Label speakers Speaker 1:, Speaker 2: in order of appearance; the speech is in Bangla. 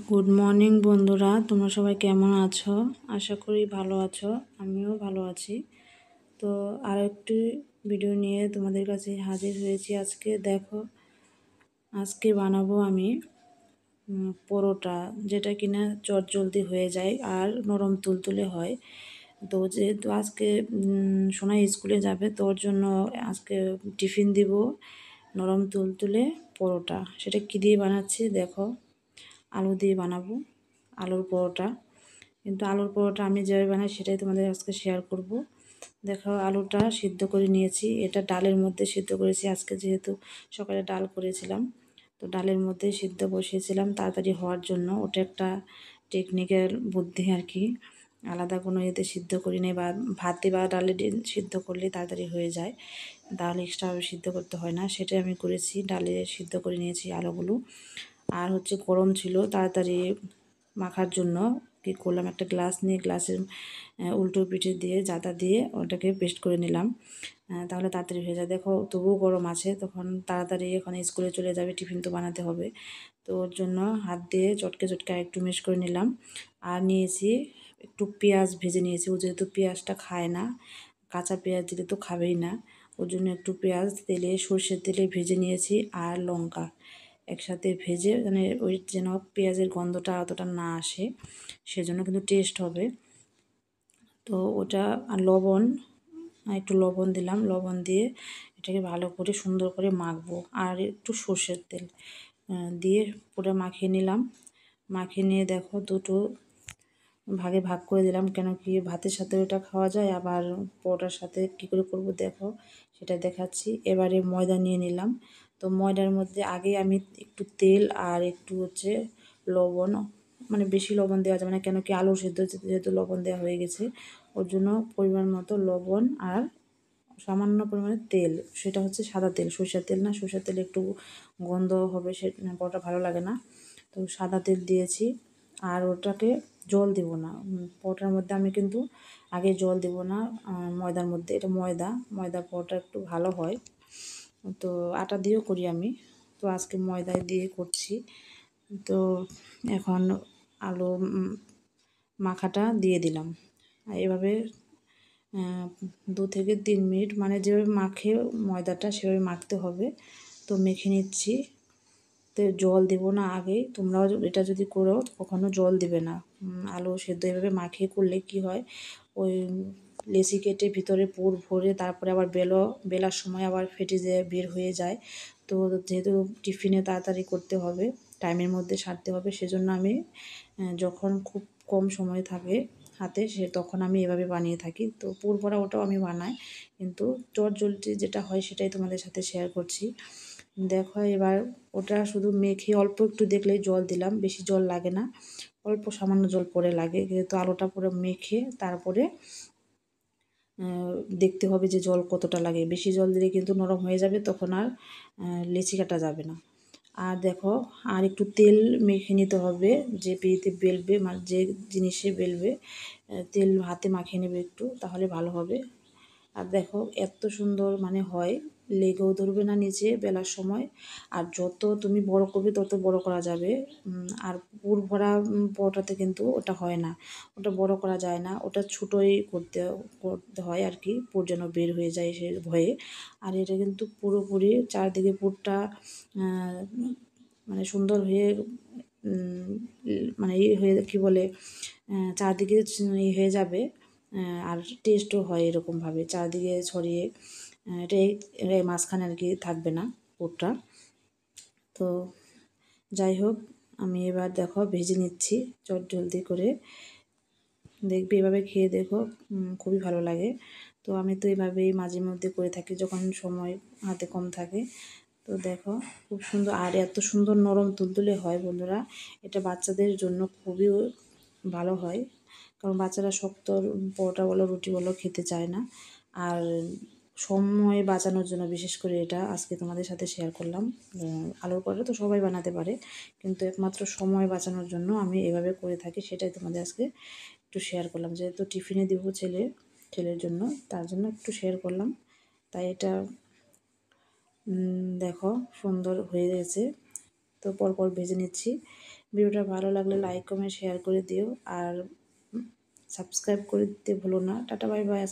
Speaker 1: গুড মর্নিং বন্ধুরা, তোমরা সবাই কেমন আছো? আশা করি ভালো আছো, আমিও ভালো আছি। তো আর একটি ভিডিও নিয়ে তোমাদের কাছে হাজির হয়েছি আজকে। দেখো, আজকে বানাবো আমি পরোটা, যেটা কিনা চটজলদি হয়ে যায় আর নরম তুলতুলে হয়। তো যেহেতু আজকে সোনাই স্কুলে যাবে, তো ওর জন্য আজকে টিফিন দিব নরম তুলতুলে পরোটা। সেটা কী দিয়ে বানাচ্ছি দেখো, আলু দিয়ে বানাবো আলুর পরোটা। কিন্তু আলুর পরোটা আমি যেভাবে বানাই সেটাই তোমাদের আজকে শেয়ার করব। দেখো, আলুটা সিদ্ধ করে নিয়েছি, এটা ডালের মধ্যে সিদ্ধ করেছি আজকে, যেহেতু সকালে ডাল করেছিলাম। তো ডালের মধ্যে সিদ্ধ বসিয়েছিলাম তাড়াতাড়ি হওয়ার জন্য। ওটা একটা টেকনিক্যাল বুদ্ধি আর কি, আলাদা কোনো ইয়েতে সিদ্ধ করি নি, বা ভাতে বা ডালে সিদ্ধ করলে তাড়াতাড়ি হয়ে যায়, ডাল এক্সট্রাভাবে সিদ্ধ করতে হয় না। সেটাই আমি করেছি, ডালে সিদ্ধ করে নিয়েছি আলুগুলো। আর হচ্ছে গরম ছিল, তাড়াতাড়ি মাখার জন্য কী করলাম, একটা গ্লাস নিয়ে গ্লাসের উল্টো পিঠে দিয়ে জাতা দিয়ে ওটাকে পেস্ট করে নিলাম, তাহলে তাড়াতাড়ি হয়ে যায়। দেখো, তবুও গরম আছে, তখন তাড়াতাড়ি এখন স্কুলে চলে যাবে, টিফিন তো বানাতে হবে। তো ওর জন্য হাত দিয়ে চটকে চটকে একটু মেশ করে নিলাম। আর নিয়েছি একটু পেঁয়াজ ভেজে নিয়েছি, ও যেহেতু পেঁয়াজটা খায় না, কাঁচা পেঁয়াজ দিলে তো খাবেই না, ওর জন্য একটু পেঁয়াজ তেলে, সর্ষের তেলে ভেজে নিয়েছি। আর লঙ্কা একসাথে ভেজে, মানে ওই যেন পেঁয়াজের গন্ধটা অতটা না আসে, সেজন্য কিন্তু টেস্ট হবে। তো ওটা, আর লবণ, একটু লবণ দিলাম, লবণ দিয়ে এটাকে ভালো করে সুন্দর করে মাখবো। আর একটু সর্ষের তেল দিয়ে পুরো মাখিয়ে নিলাম। মাখিয়ে নিয়ে দেখো, দুটো ভাগে ভাগ করে দিলাম, কেন কি ভাতের সাথে ওটা খাওয়া যায়, আবার পরোটার সাথে কী করে করব দেখো সেটা দেখাচ্ছি। এবারে ময়দা নিয়ে নিলাম। তো ময়দার মধ্যে আগে আমি একটু তেল আর একটু হচ্ছে লবণ, মানে বেশি লবণ দেওয়া যাবে না, কেন কি আলু সেদ্ধ যেহেতু লবণ দেওয়া হয়ে গেছে, ওর জন্য পরিমাণ মতো লবণ আর সামান্য পরিমাণে তেল, সেটা হচ্ছে সাদা তেল, সরষের তেল না, সরষের তেল একটু গন্ধ হবে, সে পরোটা ভালো লাগে না। তো সাদা তেল দিয়েছি। আর ওটাকে জল দেব না, পরোটার মধ্যে আমি কিন্তু আগে জল দেব না, ময়দার মধ্যে, এটা ময়দা পরোটা একটু ভালো হয়। তো আটা দিয়েও করি আমি, তো আজকে ময়দা দিয়ে করছি। তো এখন আলু মাখাটা দিয়ে দিলাম, এভাবে 2 থেকে 3 মিনিট, মানে যেভাবে মাখে ময়দাটা সেভাবে মাখতে হবে। তো মেখে নিচ্ছি। তো জল দেবো না আগেই, তোমরাও এটা যদি করো কখনো জল দেবে না। আলু সেদ্ধ এভাবে মাখিয়ে করলে কি হয়, ওই লেচি কেটে ভিতরে পুর ভরে তারপরে আবার বেলার সময় আবার ফেটে যেয়ে বের হয়ে যায়। তো যেহেতু টিফিনে তাড়াতাড়ি করতে হবে, টাইমের মধ্যে সারতে হবে, সেজন্য আমি যখন খুব কম সময় থাকে হাতে, তখন আমি এভাবে বানিয়ে থাকি। তো পুর ভরা ওটাও আমি বানাই, কিন্তু চটজলদি যেটা হয় সেটাই তোমাদের সাথে শেয়ার করছি। দেখো, এবার ওটা শুধু মেখে অল্প একটু দেখলেই জল দিলাম, বেশি জল লাগে না, অল্প সামান্য জল পরে লাগে, যেহেতু আলুটা পুরো মেখে তারপরে দেখতে হবে যে জল কতটা লাগে। বেশি জল দিলে কিন্তু নরম হয়ে যাবে, তখন আর লেচি কাটা যাবে না। আর দেখো, আর একটু তেল মেখে নিতে হবে, যে পেঁয়াতে বেলবে, মানে যে জিনিসে বেলবে, তেল হাতে মাখিয়ে নেবে একটু, তাহলে ভালো হবে। আর দেখো, এত সুন্দর মানে হয়, লেগেও ধরবে না নিচে বেলার সময়। আর যত তুমি বড় করবে তত বড় করা যাবে। আর পুর ভরা পরোটাতে কিন্তু ওটা হয় না, ওটা বড় করা যায় না, ওটা ছোটোই করতে করতে হয় আর কি, পুর যেন বের হয়ে যায় সে ভয়ে। আর এটা কিন্তু পুরোপুরি চারদিকে পুরটা মানে সুন্দর হয়ে, মানে হয়ে কী বলে, চারদিকে হয়ে যাবে। আর টেস্টও হয় এরকমভাবে চারদিকে ছড়িয়ে, এটাই মাঝখানে আর কি থাকবে না পুরটা। তো যাই হোক, আমি এবার দেখো ভেজে নিচ্ছি জলদি করে, দেখবে এভাবে খেয়ে দেখো, খুবই ভালো লাগে। তো আমি তো এভাবেই মাঝে মধ্যে করে থাকি যখন সময় হাতে কম থাকে। তো দেখো, খুব সুন্দর, আর এত সুন্দর নরম তুলতুলে হয় বন্ধুরা, এটা বাচ্চাদের জন্য খুবই ভালো হয়, কারণ বাচ্চারা শক্ত পরোটা বলো রুটি বলো খেতে চায় না। আর সময় বাঁচানোর জন্য বিশেষ করে এটা আজকে তোমাদের সাথে শেয়ার করলাম। আলুর পরোটা তো সবাই বানাতে পারে, কিন্তু একমাত্র সময় বাঁচানোর জন্য আমি এভাবে করে থাকি, সেটাই তোমাদের আজকে একটু শেয়ার করলাম, যেহেতু টিফিনে দিব ছেলে। ছেলের জন্য, তার জন্য একটু শেয়ার করলাম। তাই এটা দেখো সুন্দর হয়ে গেছে। তো পরপর ভেজে নিচ্ছি। ভিডিওটা ভালো লাগলে লাইক কমেন্ট শেয়ার করে দিও, আর সাবস্ক্রাইব করে দিতে ভুলো না। Tata bye bye.